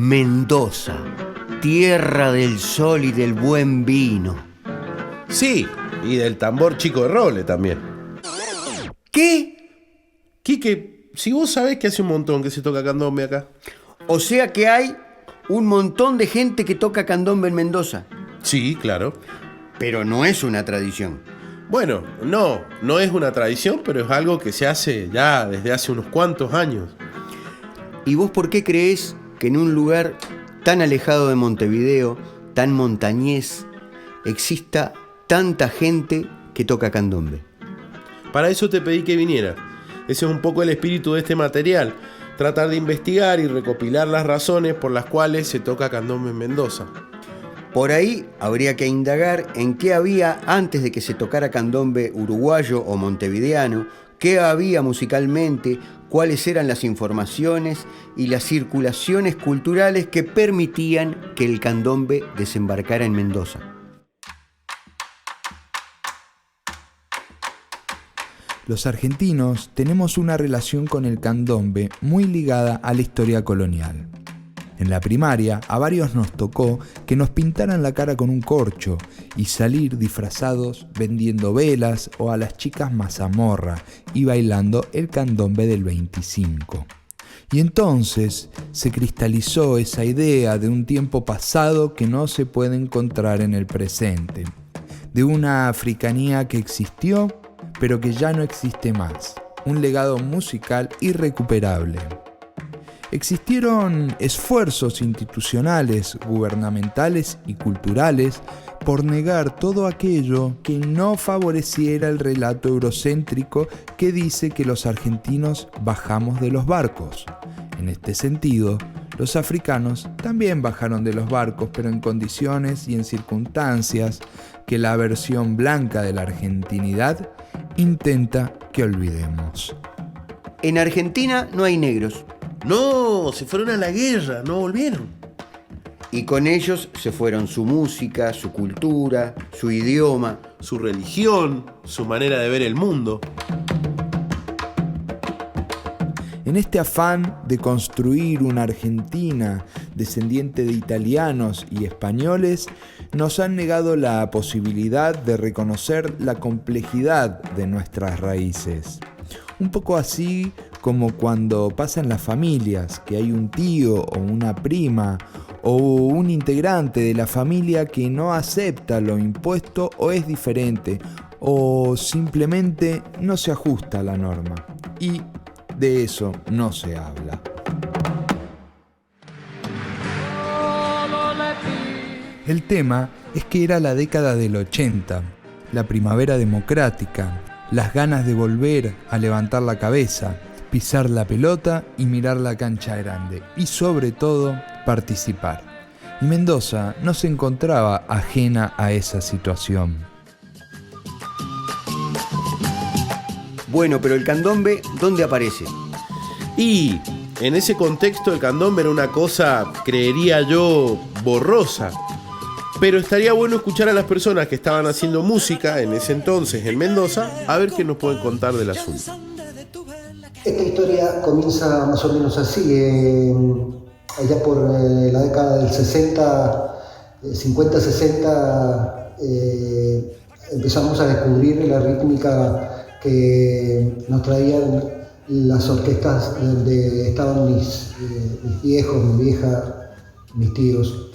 Mendoza, tierra del sol y del buen vino. Sí, y del tambor chico de roble también. ¿Qué? Quique, si vos sabés que hace un montón que se toca candombe acá. O sea que hay un montón de gente que toca candombe en Mendoza. Sí, claro. Pero no es una tradición. Bueno, no es una tradición, pero es algo que se hace ya desde hace unos cuantos años. ¿Y vos por qué creés que en un lugar tan alejado de Montevideo, tan montañés, exista tanta gente que toca candombe? Para eso te pedí que viniera. Ese es un poco el espíritu de este material. Tratar de investigar y recopilar las razones por las cuales se toca candombe en Mendoza. Por ahí habría que indagar en qué había antes de que se tocara candombe uruguayo o montevideano, qué había musicalmente, cuáles eran las informaciones y las circulaciones culturales que permitían que el candombe desembarcara en Mendoza. Los argentinos tenemos una relación con el candombe muy ligada a la historia colonial. En la primaria, a varios nos tocó que nos pintaran la cara con un corcho y salir disfrazados vendiendo velas o a las chicas mazamorra y bailando el candombe del 25. Y entonces se cristalizó esa idea de un tiempo pasado que no se puede encontrar en el presente, de una africanía que existió, pero que ya no existe más, un legado musical irrecuperable. Existieron esfuerzos institucionales, gubernamentales y culturales por negar todo aquello que no favoreciera el relato eurocéntrico que dice que los argentinos bajamos de los barcos. En este sentido, los africanos también bajaron de los barcos, pero en condiciones y en circunstancias que la versión blanca de la argentinidad intenta que olvidemos. En Argentina no hay negros. No, se fueron a la guerra, no volvieron. Y con ellos se fueron su música, su cultura, su idioma, Su religión, su manera de ver el mundo. En este afán de construir una Argentina descendiente de italianos y españoles, nos han negado la posibilidad de reconocer la complejidad de nuestras raíces. Un poco así como cuando pasa en las familias, que hay un tío o una prima o un integrante de la familia que no acepta lo impuesto o es diferente o simplemente no se ajusta a la norma. Y de eso no se habla. El tema es que era la década del 80, la primavera democrática, las ganas de volver a levantar la cabeza, pisar la pelota y mirar la cancha grande y sobre todo participar. Y Mendoza no se encontraba ajena a esa situación. Bueno, pero el candombe, ¿dónde aparece? Y en ese contexto el candombe era una cosa, creería yo, borrosa. Pero estaría bueno escuchar a las personas que estaban haciendo música en ese entonces en Mendoza, a ver qué nos pueden contar del asunto. Esta historia comienza más o menos así, allá por la década del 60, 50-60, empezamos a descubrir la rítmica que nos traían las orquestas donde estaban mis viejos, mi vieja, mis tíos.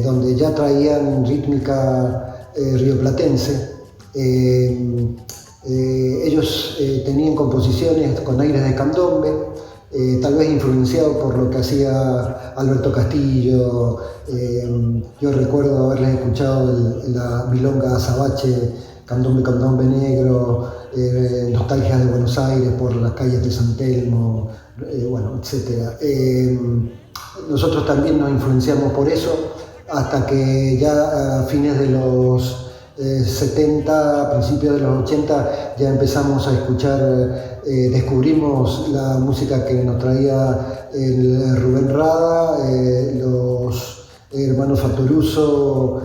Donde ya traían rítmica rioplatense. Ellos tenían composiciones con aires de candombe, tal vez influenciado por lo que hacía Alberto Castillo. Yo recuerdo haberles escuchado la milonga azabache, candombe negro, nostalgias de Buenos Aires por las calles de San Telmo, bueno, etc. Nosotros también nos influenciamos por eso, hasta que ya a fines de los 70, principios de los 80, ya empezamos a escuchar, descubrimos la música que nos traía el Rubén Rada, los hermanos Fattoruso,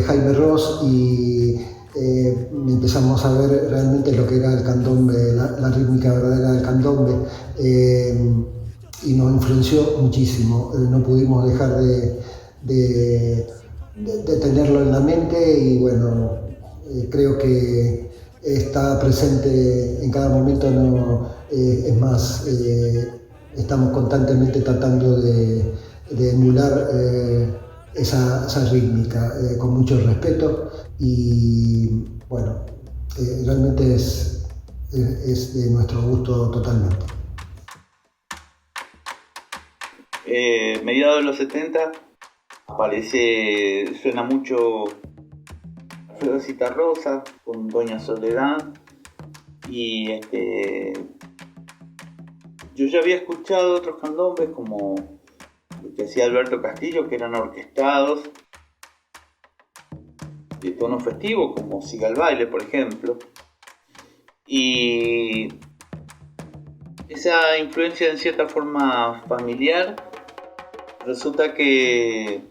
Jaime Ross, y empezamos a ver realmente lo que era el candombe, la rítmica verdadera del candombe. nos influenció muchísimo. No pudimos dejar de tenerlo en la mente y bueno, creo que está presente en cada momento. Es más, estamos constantemente tratando de emular esa rítmica con mucho respeto y bueno, realmente es de nuestro gusto totalmente. Mediados de los 70 suena mucho Alfredo Zitarrosa con Doña Soledad y yo ya había escuchado otros candombes como lo que hacía Alberto Castillo, que eran orquestados de tono festivo, como Siga el Baile, por ejemplo, y esa influencia en cierta forma familiar resulta que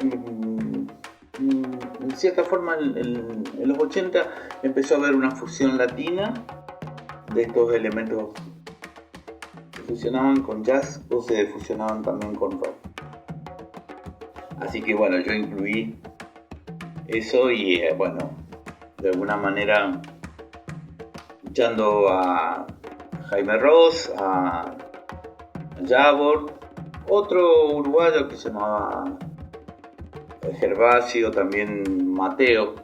en cierta forma en los 80 empezó a haber una fusión latina de estos elementos que fusionaban con jazz o se fusionaban también con rock. Así que bueno, yo incluí eso y bueno, de alguna manera escuchando a Jaime Ross, a Yavor, otro uruguayo que se llamaba Gervasio, también Mateo,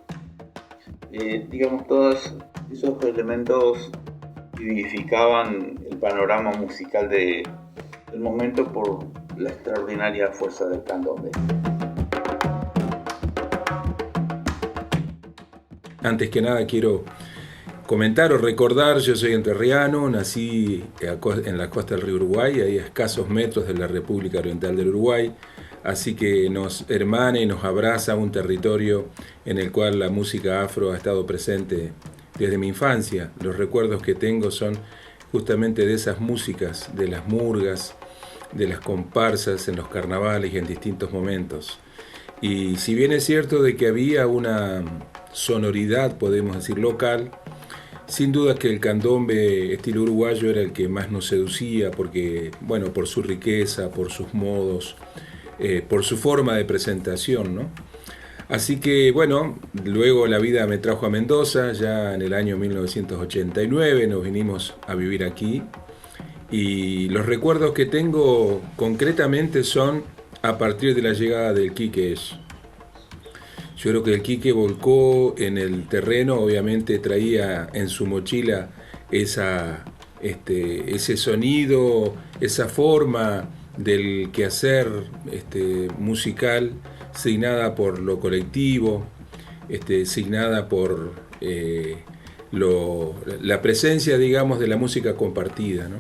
digamos, todos esos elementos vivificaban el panorama musical del momento por la extraordinaria fuerza del candombe. Antes que nada quiero comentar o recordar, yo soy entrerriano, nací en la costa del río Uruguay, ahí a escasos metros de la República Oriental del Uruguay, así que nos hermana y nos abraza un territorio en el cual la música afro ha estado presente desde mi infancia. Los recuerdos que tengo son justamente de esas músicas, de las murgas, de las comparsas en los carnavales y en distintos momentos. Y si bien es cierto de que había una sonoridad, podemos decir, local, sin duda que el candombe estilo uruguayo era el que más nos seducía porque, bueno, por su riqueza, por sus modos, por su forma de presentación, ¿no? Así que, bueno, luego la vida me trajo a Mendoza, ya en el año 1989 nos vinimos a vivir aquí y los recuerdos que tengo concretamente son a partir de la llegada del Quique Esch. Yo creo que el Quique volcó en el terreno, obviamente traía en su mochila ese sonido, esa forma del quehacer musical, signada por lo colectivo, signada por la presencia, digamos, de la música compartida, ¿no?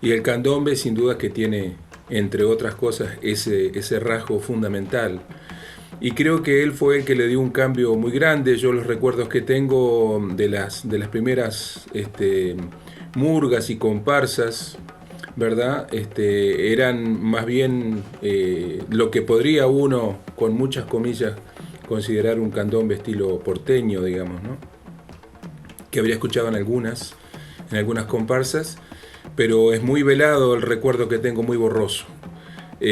Y el candombe sin duda que tiene, entre otras cosas, ese rasgo fundamental. Y creo que él fue el que le dio un cambio muy grande. Yo los recuerdos que tengo de las primeras murgas y comparsas, ¿verdad? Eran más bien lo que podría uno, con muchas comillas, considerar un candombe estilo porteño, digamos, ¿no? Que habría escuchado en algunas comparsas, pero es muy velado el recuerdo que tengo, muy borroso.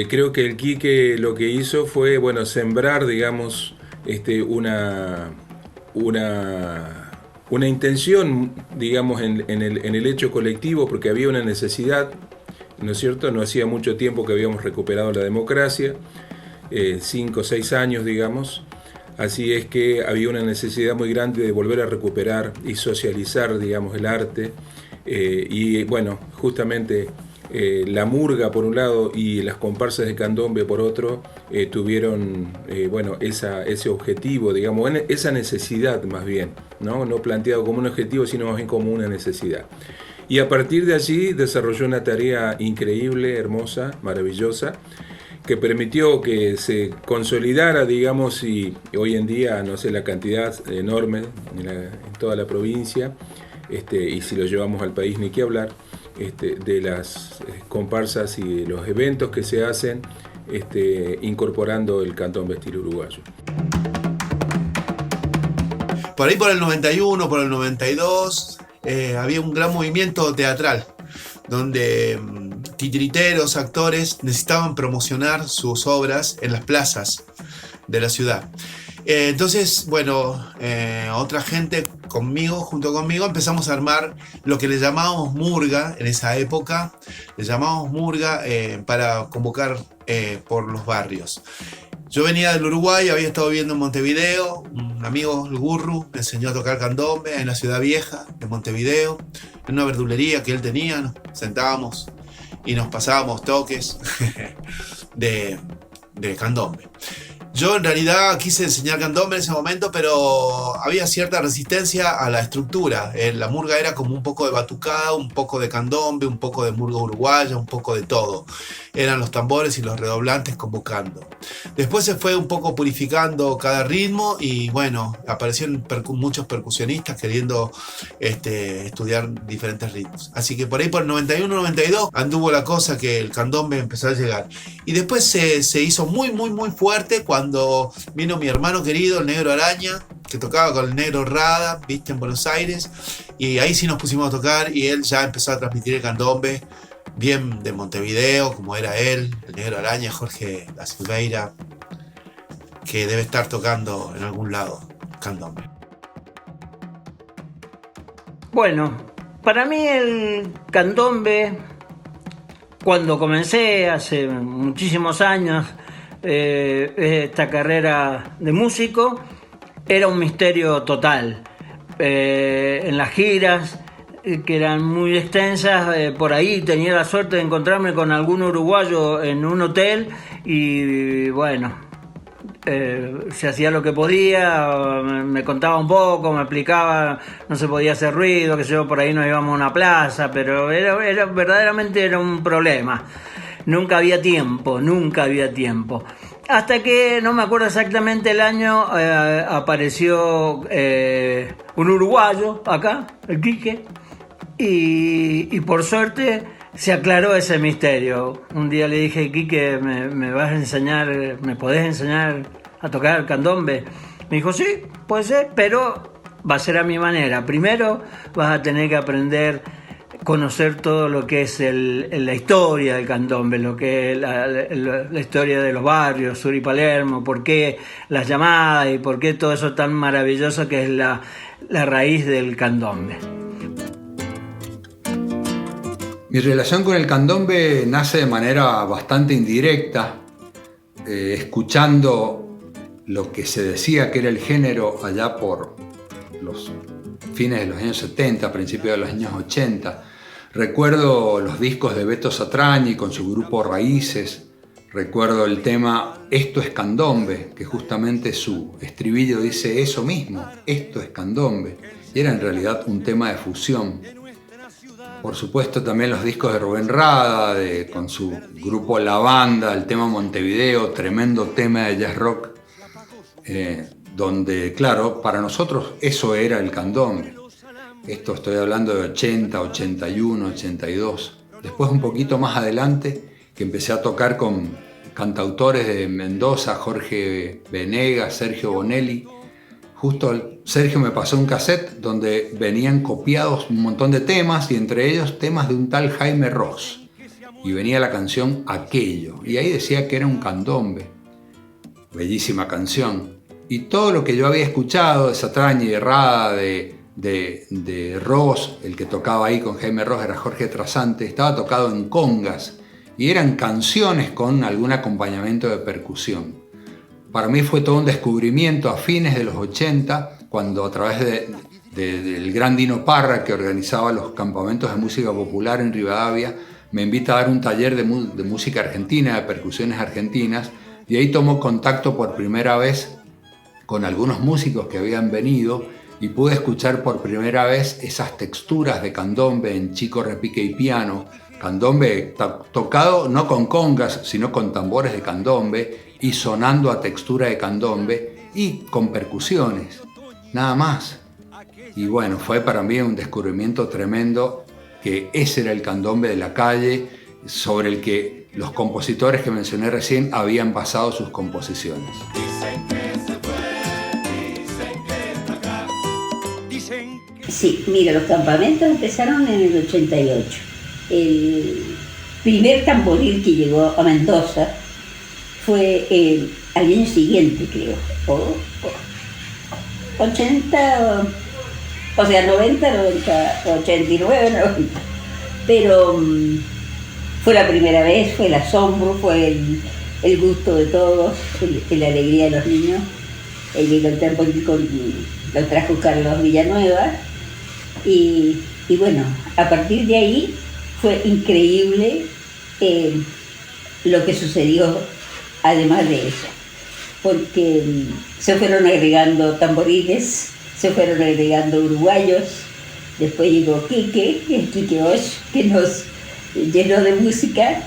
Creo que el Quique lo que hizo fue, bueno, sembrar, digamos, una intención, digamos, en el hecho colectivo, porque había una necesidad, ¿no es cierto? No hacía mucho tiempo que habíamos recuperado la democracia, 5 o 6 años, digamos. Así es que había una necesidad muy grande de volver a recuperar y socializar, digamos, el arte. Y bueno, justamente la murga por un lado y las comparsas de candombe por otro tuvieron ese objetivo, digamos, esa necesidad más bien, no planteado como un objetivo, sino más bien como una necesidad. Y a partir de allí desarrolló una tarea increíble, hermosa, maravillosa, que permitió que se consolidara, digamos, y hoy en día, no sé, la cantidad enorme en toda la provincia, y si lo llevamos al país ni qué hablar, de las comparsas y de los eventos que se hacen incorporando el candombe estilo uruguayo. Por ahí por el 91, por el 92, había un gran movimiento teatral, donde titiriteros, actores, necesitaban promocionar sus obras en las plazas de la ciudad. Entonces, bueno, otra gente junto conmigo, empezamos a armar lo que le llamábamos murga en esa época. Le llamábamos murga para convocar por los barrios. Yo venía del Uruguay, había estado viviendo en Montevideo. Un amigo, el Gurru, me enseñó a tocar candombe en la ciudad vieja de Montevideo, en una verdulería que él tenía. Nos sentábamos y nos pasábamos toques de candombe. Yo en realidad quise enseñar candombe en ese momento, pero había cierta resistencia a la estructura. La murga era como un poco de batucada, un poco de candombe, un poco de murga uruguaya, un poco de todo. Eran los tambores y los redoblantes convocando. Después se fue un poco purificando cada ritmo y bueno, aparecieron muchos percusionistas queriendo estudiar diferentes ritmos. Así que por ahí por el 91, 92 anduvo la cosa que el candombe empezó a llegar. Y después se hizo muy, muy, muy fuerte cuando vino mi hermano querido, el Negro Araña, que tocaba con el Negro Rada, viste, en Buenos Aires. Y ahí sí nos pusimos a tocar y él ya empezó a transmitir el candombe bien de Montevideo, como era él, el Negro Araña, Jorge Da Silveira, que debe estar tocando en algún lado candombe. Bueno, para mí el candombe, cuando comencé hace muchísimos años esta carrera de músico, era un misterio total. En las giras, que eran muy extensas, por ahí tenía la suerte de encontrarme con algún uruguayo en un hotel y bueno, se hacía lo que podía, me contaba un poco, me explicaba, no se podía hacer ruido, que yo por ahí nos íbamos a una plaza, pero verdaderamente era un problema. Nunca había tiempo. Hasta que, no me acuerdo exactamente el año, apareció un uruguayo acá, el Quique, y por suerte se aclaró ese misterio. Un día le dije, Quique, ¿me vas a enseñar, me podés enseñar a tocar candombe? Me dijo, sí, puede ser, pero va a ser a mi manera. Primero vas a tener que aprender, conocer todo lo que es la historia del candombe, lo que es la historia de los barrios, Sur y Palermo, por qué las llamadas y por qué todo eso tan maravilloso que es la raíz del candombe. Mi relación con el candombe nace de manera bastante indirecta, escuchando lo que se decía que era el género allá por los fines de los años 70, principios de los años 80. Recuerdo los discos de Beto Satrañi con su grupo Raíces. Recuerdo el tema Esto es candombe, que justamente su estribillo dice eso mismo, esto es candombe. Y era en realidad un tema de fusión. Por supuesto también los discos de Rubén Rada, con su grupo La Banda, el tema Montevideo, tremendo tema de jazz rock, donde, claro, para nosotros eso era el candombe. Esto estoy hablando de 80, 81, 82. Después, un poquito más adelante, que empecé a tocar con cantautores de Mendoza, Jorge Venegas, Sergio Bonelli. Justo Sergio me pasó un cassette donde venían copiados un montón de temas y entre ellos temas de un tal Jaime Ross. Y venía la canción Aquello. Y ahí decía que era un candombe. Bellísima canción. Y todo lo que yo había escuchado de Satrañi, de Rada, de Ross, el que tocaba ahí con Jaime Ross era Jorge Trasante, estaba tocado en congas y eran canciones con algún acompañamiento de percusión. Para mí fue todo un descubrimiento a fines de los 80, cuando a través del gran Dino Parra, que organizaba los campamentos de música popular en Rivadavia, me invita a dar un taller de música argentina, de percusiones argentinas, y ahí tomó contacto por primera vez con algunos músicos que habían venido y pude escuchar por primera vez esas texturas de candombe en chico, repique y piano. Candombe tocado no con congas, sino con tambores de candombe y sonando a textura de candombe y con percusiones, nada más. Y bueno, fue para mí un descubrimiento tremendo que ese era el candombe de la calle sobre el que los compositores que mencioné recién habían basado sus composiciones. Sí, mira, los campamentos empezaron en el 88. primer tamboril que llegó a Mendoza fue al año siguiente, creo, 80, o sea, 90, 89, 90. Pero fue la primera vez, fue el asombro, fue el gusto de todos, la alegría de los niños. Llegó el tamboril, lo trajo Carlos Villanueva y bueno, a partir de ahí fue increíble lo que sucedió además de eso, porque se fueron agregando tamboriles, se fueron agregando uruguayos, después llegó Quique Osh, que nos llenó de música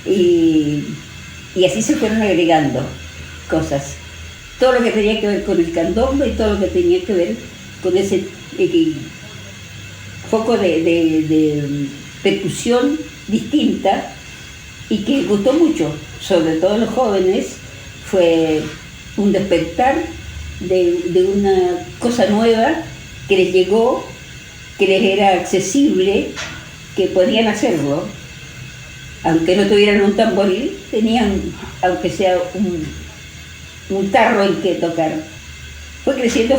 y así se fueron agregando cosas. Todo lo que tenía que ver con el candombe y todo lo que tenía que ver con ese foco de percusión distinta y que gustó mucho, sobre todo a los jóvenes. Fue un despertar de una cosa nueva que les llegó, que les era accesible, que podían hacerlo. Aunque no tuvieran un tamboril, tenían, aunque sea un tarro en que tocar. Fue creciendo,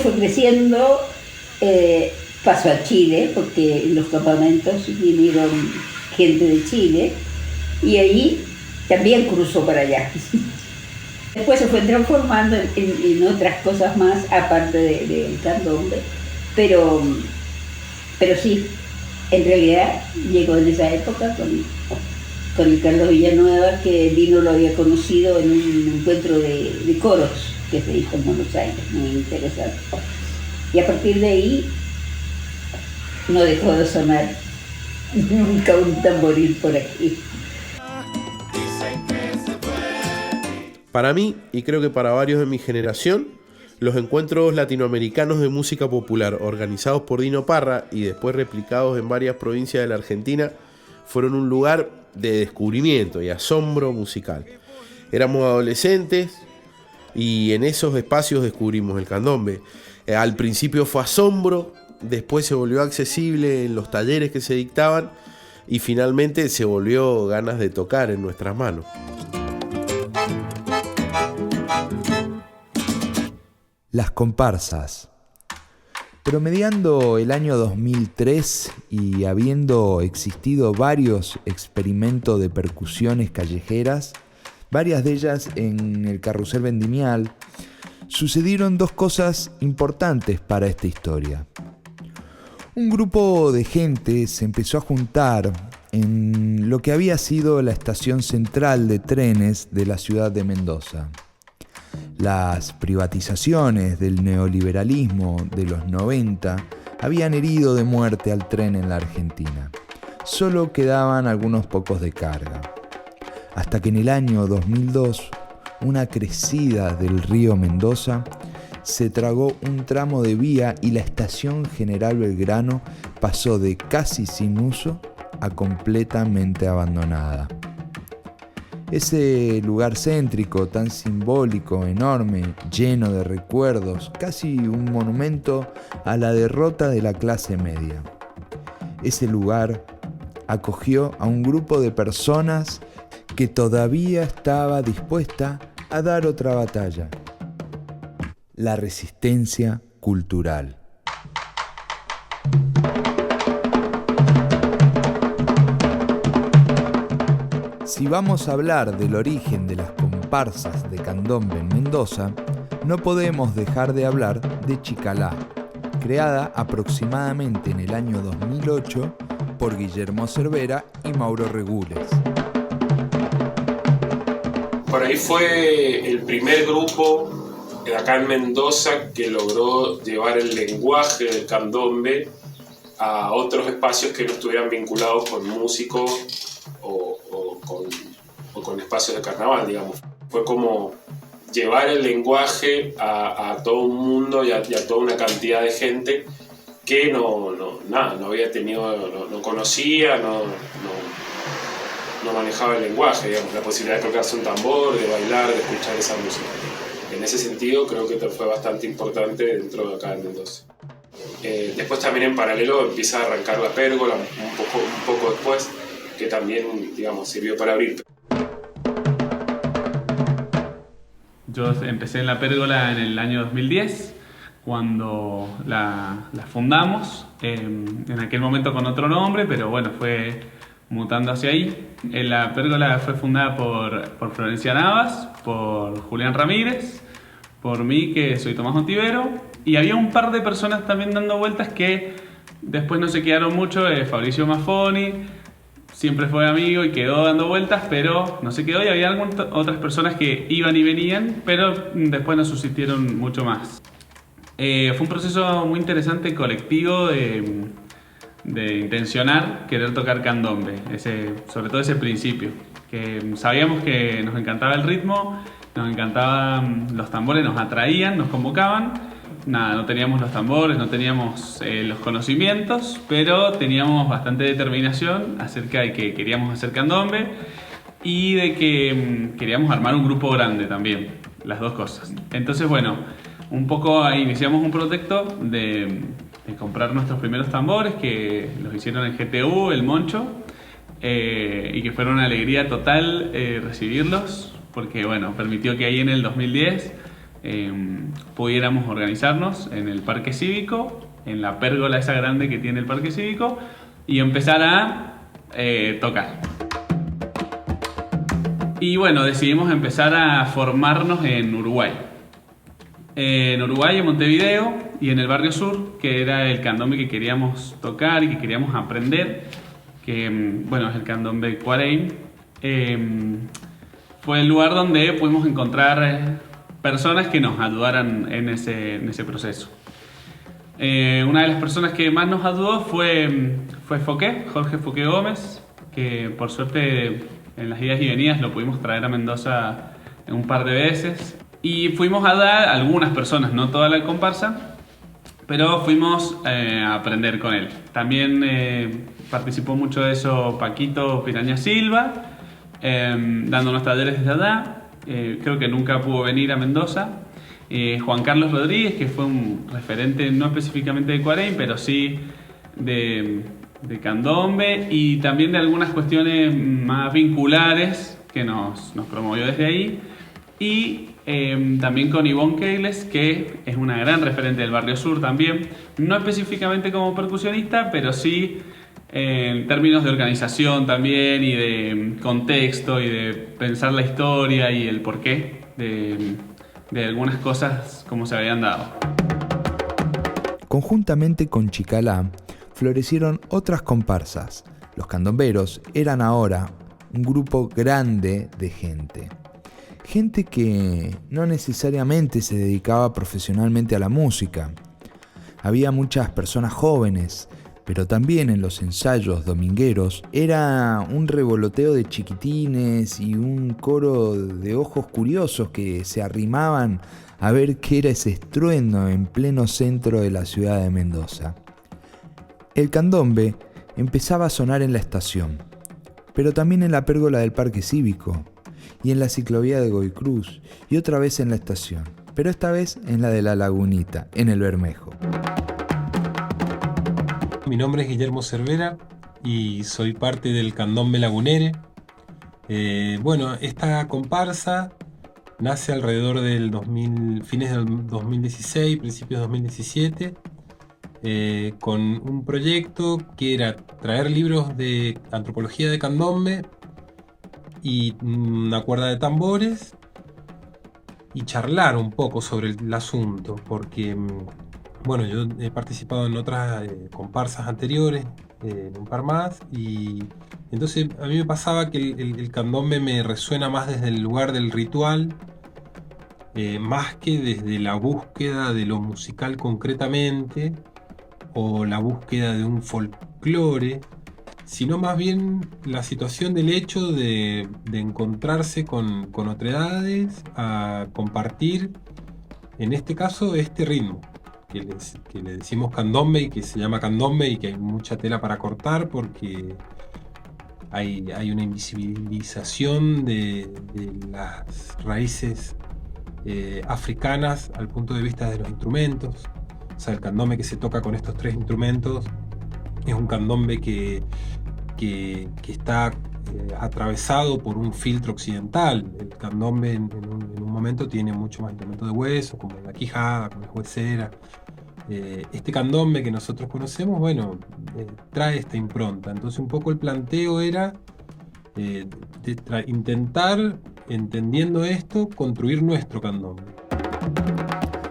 pasó a Chile, porque en los campamentos vinieron gente de Chile, y allí también cruzó para allá. Después se fue transformando en otras cosas más, aparte del candombe, pero sí, en realidad llegó en esa época con el Carlos Villanueva, que Lino lo había conocido en un encuentro de coros que se hizo en Buenos Aires, muy interesante. Y a partir de ahí no dejó de sonar nunca un tamboril por aquí. Para mí, y creo que para varios de mi generación, los encuentros latinoamericanos de música popular organizados por Dino Parra y después replicados en varias provincias de la Argentina fueron un lugar de descubrimiento y asombro musical. Éramos adolescentes y en esos espacios descubrimos el candombe. Al principio fue asombro, después se volvió accesible en los talleres que se dictaban y finalmente se volvió ganas de tocar en nuestras manos. Las comparsas. Promediando el año 2003 y habiendo existido varios experimentos de percusiones callejeras, varias de ellas en el Carrusel Vendimial, sucedieron dos cosas importantes para esta historia. Un grupo de gente se empezó a juntar en lo que había sido la estación central de trenes de la ciudad de Mendoza. Las privatizaciones del neoliberalismo de los 90 habían herido de muerte al tren en la Argentina. Solo quedaban algunos pocos de carga. Hasta que en el año 2002, una crecida del río Mendoza se tragó un tramo de vía y la estación General Belgrano pasó de casi sin uso a completamente abandonada. Ese lugar céntrico, tan simbólico, enorme, lleno de recuerdos, casi un monumento a la derrota de la clase media. Ese lugar acogió a un grupo de personas que todavía estaba dispuesta a dar otra batalla: la resistencia cultural. Si vamos a hablar del origen de las comparsas de candombe en Mendoza, no podemos dejar de hablar de Chicalá, creada aproximadamente en el año 2008 por Guillermo Cervera y Mauro Regules. Por ahí fue el primer grupo de acá en Mendoza que logró llevar el lenguaje del candombe a otros espacios que no estuvieran vinculados con músicos o con espacios de carnaval, digamos. Fue como llevar el lenguaje a todo un mundo y a toda una cantidad de gente que no había tenido, no conocía, no manejaba el lenguaje, digamos, la posibilidad de tocarse un tambor, de bailar, de escuchar esa música. En ese sentido creo que fue bastante importante dentro de acá de Mendoza. Después también en paralelo empieza a arrancar la pérgola un poco después, que también, digamos, sirvió para abrir. Yo empecé en La Pérgola en el año 2010, cuando la fundamos, en aquel momento con otro nombre, pero bueno, fue mutando hacia ahí. La Pérgola fue fundada por Florencia Navas, por Julián Ramírez, por mí, que soy Tomás Ontivero, y había un par de personas también dando vueltas que después no se quedaron mucho. Fabricio Maffoni siempre fue amigo y quedó dando vueltas, pero no se quedó, y había otras personas que iban y venían, pero después no subsistieron mucho más. Fue un proceso muy interesante, colectivo, de intencionar querer tocar candombe, sobre todo ese principio, que sabíamos que nos encantaba el ritmo, nos encantaban los tambores, nos atraían, nos convocaban. Nada, no teníamos los tambores, no teníamos los conocimientos, pero teníamos bastante determinación acerca de que queríamos hacer candombe y de que queríamos armar un grupo grande también, las dos cosas. Entonces, bueno, un poco iniciamos un proyecto de comprar nuestros primeros tambores, que los hicieron en GTU, el Moncho, y que fueron una alegría total recibirlos, porque bueno, permitió que ahí en el 2010 pudiéramos organizarnos en el Parque Cívico, en la pérgola esa grande que tiene el Parque Cívico, y empezar a tocar. Y bueno, decidimos empezar a formarnos en Uruguay. En Uruguay, en Montevideo y en el Barrio Sur, que era el candombe que queríamos tocar y que queríamos aprender, que bueno, es el candombe Cuareim. Fue el lugar donde pudimos encontrar personas que nos ayudaran en ese proceso. Una de las personas que más nos ayudó fue Jorge Foqué Gómez, que por suerte en las idas y venidas lo pudimos traer a Mendoza un par de veces. Y fuimos a dar a algunas personas, no toda la comparsa, pero fuimos a aprender con él. También participó mucho de eso Paquito Piraña Silva, dándonos talleres desde allá. Creo que nunca pudo venir a Mendoza. Juan Carlos Rodríguez, que fue un referente no específicamente de Cuareim, pero sí de candombe, y también de algunas cuestiones más vinculares que nos promovió desde ahí. Y también con Ivonne Keiles, que es una gran referente del Barrio Sur también, no específicamente como percusionista, pero sí en términos de organización también, y de contexto, y de pensar la historia y el porqué de algunas cosas como se habían dado. Conjuntamente con Chicalá, florecieron otras comparsas. Los candomberos eran ahora un grupo grande de gente. Gente que no necesariamente se dedicaba profesionalmente a la música. Había muchas personas jóvenes, pero también en los ensayos domingueros era un revoloteo de chiquitines y un coro de ojos curiosos que se arrimaban a ver qué era ese estruendo en pleno centro de la ciudad de Mendoza. El candombe empezaba a sonar en la estación, pero también en la pérgola del Parque Cívico, y en la ciclovía de Godoy Cruz, y otra vez en la estación, pero esta vez en la de La Lagunita, en el Bermejo. Mi nombre es Guillermo Cervera y soy parte del Candombe Lagunere. Bueno, esta comparsa nace alrededor del fines del 2016, principios de 2017, con un proyecto que era traer libros de antropología de candombe y una cuerda de tambores y charlar un poco sobre el asunto, porque bueno, yo he participado en otras comparsas anteriores, en un par más, y entonces a mí me pasaba que el candombe me resuena más desde el lugar del ritual, más que desde la búsqueda de lo musical concretamente, o la búsqueda de un folclore, sino más bien la situación del hecho de encontrarse con otredades, a compartir, en este caso, este ritmo, que le decimos candombe y que se llama candombe, y que hay mucha tela para cortar porque hay una invisibilización de las raíces africanas al punto de vista de los instrumentos. O sea, el candombe que se toca con estos tres instrumentos es un candombe que que está atravesado por un filtro occidental. El candombe en un momento tiene mucho más instrumentos de hueso, como la quijada, como la huesera. Este candombe que nosotros conocemos, bueno, trae esta impronta. Entonces un poco el planteo era intentar, entendiendo esto, construir nuestro candombe.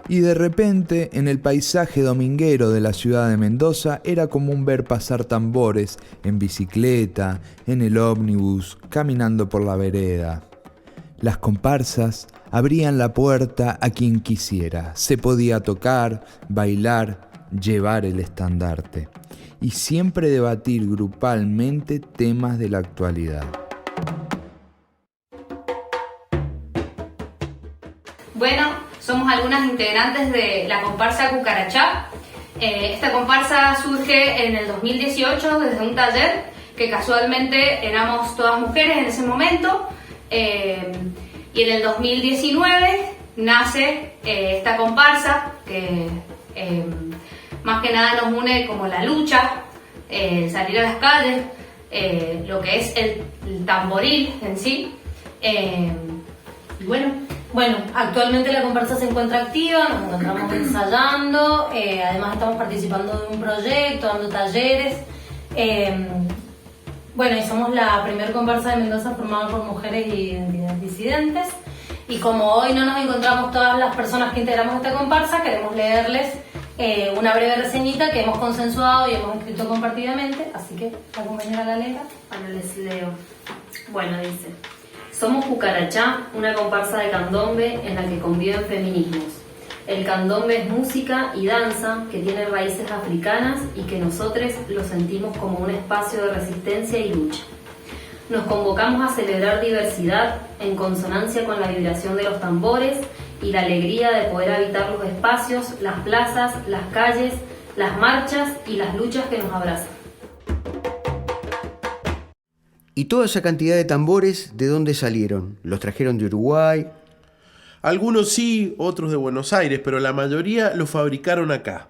Y de repente, en el paisaje dominguero de la ciudad de Mendoza, era común ver pasar tambores en bicicleta, en el ómnibus, caminando por la vereda. Las comparsas abrían la puerta a quien quisiera. Se podía tocar, bailar, llevar el estandarte. Y siempre debatir grupalmente temas de la actualidad. Bueno, somos algunas integrantes de la comparsa Cucarachá. Esta comparsa surge en el 2018 desde un taller que casualmente éramos todas mujeres en ese momento. Y en el 2019 nace esta comparsa que más que nada nos une como la lucha, salir a las calles, lo que es el tamboril en sí. Y Bueno, actualmente la comparsa se encuentra activa, nos encontramos ensayando, además estamos participando de un proyecto, dando talleres. Y somos la primera comparsa de Mendoza formada por mujeres y identidades disidentes. Y como hoy no nos encontramos todas las personas que integramos esta comparsa, queremos leerles una breve reseñita que hemos consensuado y hemos escrito compartidamente. Así que la compañera la lea. Ahora les leo. Bueno, dice: somos Cucarachá, una comparsa de candombe en la que conviven feminismos. El candombe es música y danza que tiene raíces africanas y que nosotros lo sentimos como un espacio de resistencia y lucha. Nos convocamos a celebrar diversidad en consonancia con la vibración de los tambores y la alegría de poder habitar los espacios, las plazas, las calles, las marchas y las luchas que nos abrazan. ¿Y toda esa cantidad de tambores de dónde salieron? ¿Los trajeron de Uruguay? Algunos sí, otros de Buenos Aires, pero la mayoría los fabricaron acá.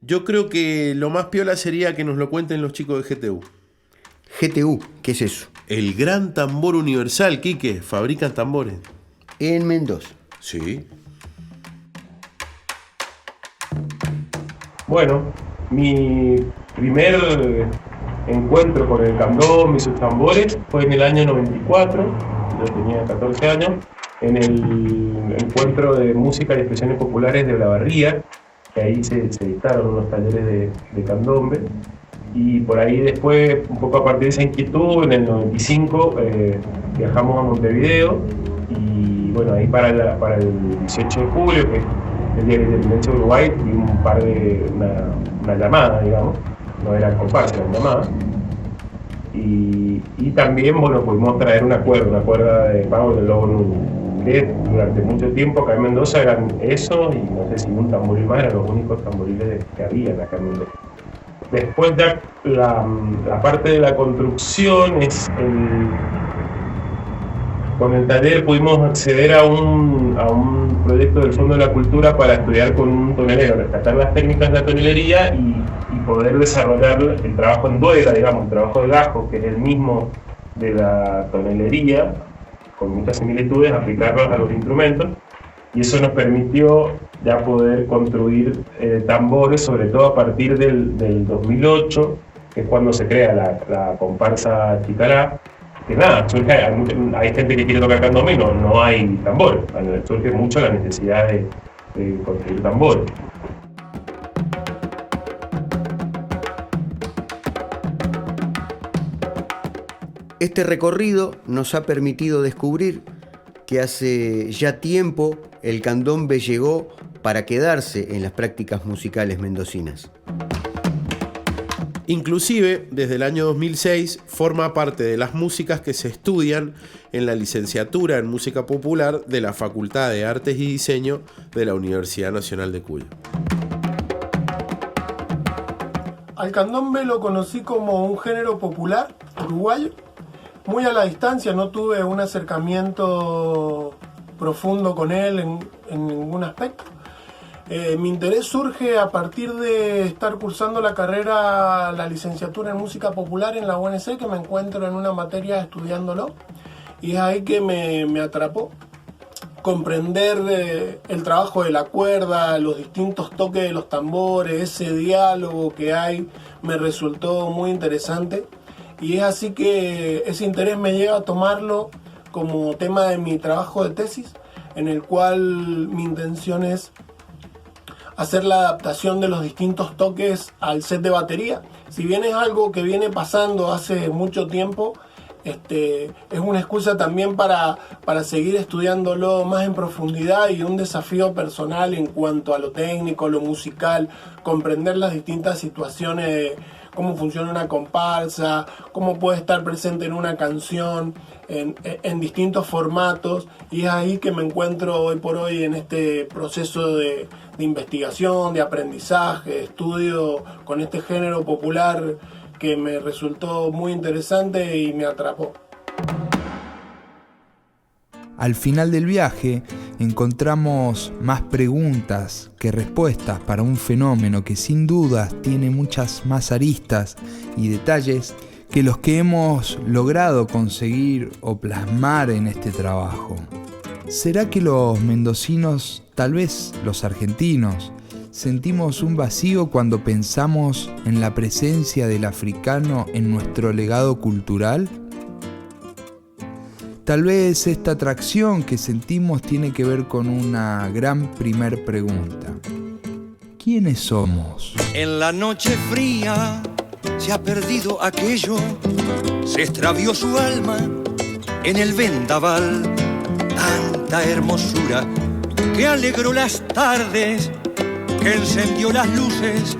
Yo creo que lo más piola sería que nos lo cuenten los chicos de GTU. GTU, ¿qué es eso? El Gran Tambor Universal, Quique. Fabrican tambores. En Mendoza. Sí. Bueno, mi primer encuentro con el candombe y sus tambores fue en el año 94. Yo tenía 14 años, en el encuentro de música y expresiones populares de Olavarría, que ahí se dictaron unos talleres de candombe, y por ahí después, un poco a partir de esa inquietud, en el 95 viajamos a Montevideo, y bueno, ahí para el 18 de julio, que es el Día de la Independencia de Uruguay, y una llamada, digamos, no era comparsa, era una llamada. Y también, bueno, pudimos traer una cuerda de Pablo del Lobo Núñez, que durante mucho tiempo acá en Mendoza eran eso, y no sé si un tamboril más, eran los únicos tamboriles que había acá en Mendoza. Después ya la parte de la construcción es con el taller pudimos acceder a un proyecto del Fondo de la Cultura para estudiar con un tonelero, rescatar las técnicas de la tonelería y poder desarrollar el trabajo en duela, digamos, el trabajo de gajo, que es el mismo de la tonelería, con muchas similitudes, aplicarlo a los instrumentos, y eso nos permitió ya poder construir tambores, sobre todo a partir del 2008, que es cuando se crea la comparsa Chicará, que nada, hay gente que quiere tocar candombe y no hay tambores, surge mucho la necesidad de construir tambores. Este recorrido nos ha permitido descubrir que hace ya tiempo el candombe llegó para quedarse en las prácticas musicales mendocinas. Inclusive, desde el año 2006, forma parte de las músicas que se estudian en la licenciatura en Música Popular de la Facultad de Artes y Diseño de la Universidad Nacional de Cuyo. Al candombe lo conocí como un género popular uruguayo. Muy a la distancia, no tuve un acercamiento profundo con él en ningún aspecto. Mi interés surge a partir de estar cursando la licenciatura en música popular en la UNC, que me encuentro en una materia estudiándolo, y es ahí que me atrapó. Comprender el trabajo de la cuerda, los distintos toques de los tambores, ese diálogo que hay, me resultó muy interesante, y es así que ese interés me lleva a tomarlo como tema de mi trabajo de tesis, en el cual mi intención es hacer la adaptación de los distintos toques al set de batería. Si bien es algo que viene pasando hace mucho tiempo, es una excusa también para seguir estudiándolo más en profundidad y un desafío personal en cuanto a lo técnico, lo musical, comprender las distintas situaciones, cómo funciona una comparsa, cómo puede estar presente en una canción, en distintos formatos, y es ahí que me encuentro hoy por hoy en este proceso de investigación, de aprendizaje, de estudio con este género popular que me resultó muy interesante y me atrapó. Al final del viaje encontramos más preguntas que respuestas para un fenómeno que sin dudas tiene muchas más aristas y detalles que los que hemos logrado conseguir o plasmar en este trabajo. ¿Será que los mendocinos, tal vez los argentinos, sentimos un vacío cuando pensamos en la presencia del africano en nuestro legado cultural? Tal vez esta atracción que sentimos tiene que ver con una gran primer pregunta. ¿Quiénes somos? En la noche fría se ha perdido aquello, se extravió su alma en el vendaval, tanta hermosura que alegró las tardes, que encendió las luces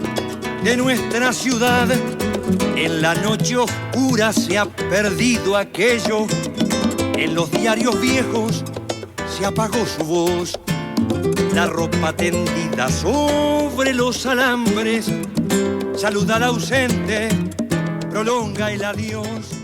de nuestra ciudad. En la noche oscura se ha perdido aquello, en los diarios viejos se apagó su voz. La ropa tendida sobre los alambres saluda al ausente, prolonga el adiós.